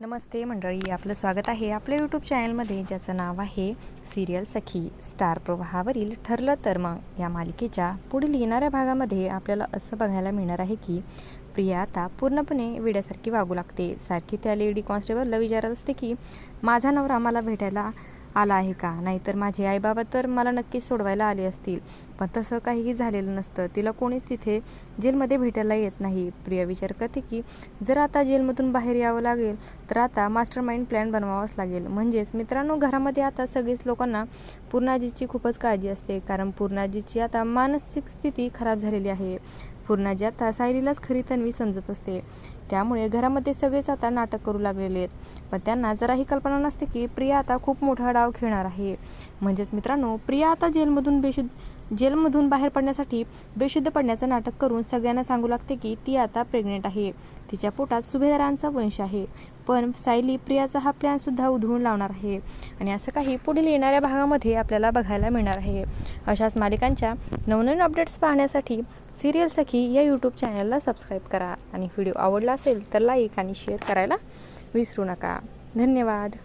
नमस्ते मंडळी, आपलं स्वागत आहे आपल्या यूट्यूब चॅनलमध्ये, ज्याचं नाव आहे सिरियल सखी. स्टार प्रवाहावरील ठरलं तर मग या मालिकेच्या पुढील येणाऱ्या भागामध्ये आपल्याला असं बघायला मिळणार आहे की प्रिया आता पूर्णपणे वेड्यासारखी वागू लागते. सारखी त्या लेडी कॉन्स्टेबलला विचारत असते की माझा नवरा मला भेटायला आला आहे का, नाहीतर माझे आईबाबा तर मला नक्कीच सोडवायला आले असतील. पण तसं काहीही झालेलं नसतं. तिला कोणीच तिथे जेलमध्ये भेटायला येत नाही. प्रिया विचार करते की जर आता जेलमधून बाहेर यावं लागेल तर आता मास्टर माइंड प्लॅन बनवावाच लागेल. म्हणजेच मित्रांनो, घरामध्ये आता सगळीच लोकांना पूर्णाजीची खूपच काळजी असते, कारण पूर्णाजीची आता मानसिक स्थिती खराब झालेली आहे. पूर्णाजी आता सायलीलाच खरी तन्वी समजत असते. त्यामुळे घरामध्ये सगळेच आता नाटक करू लागलेले आहेत. पण त्यांना जराही कल्पना नसते की प्रिया आता खूप मोठा डाव खेळणार आहे. म्हणजेच मित्रांनो, प्रिया आता जेलमधून बाहेर पडण्यासाठी बेशुद्ध पडण्याचं नाटक करून सगळ्यांना सांगू लागते की ती आता प्रेग्नेंट आहे. तिच्या पोटात सुभेदारांचा वंश आहे. पण सायली प्रियाचा हा प्लॅन सुद्धा उधळून लावणार आहे. आणि असं काही पुढील येणाऱ्या भागामध्ये आपल्याला बघायला मिळणार आहे. अशाच मालिकांच्या नवनवीन अपडेट्स पाहण्यासाठी सिरियल सखी या यूट्यूब चॅनलला सबस्क्राईब करा. आणि व्हिडिओ आवडला असेल तर लाईक आणि शेअर करायला विसरू नका. धन्यवाद.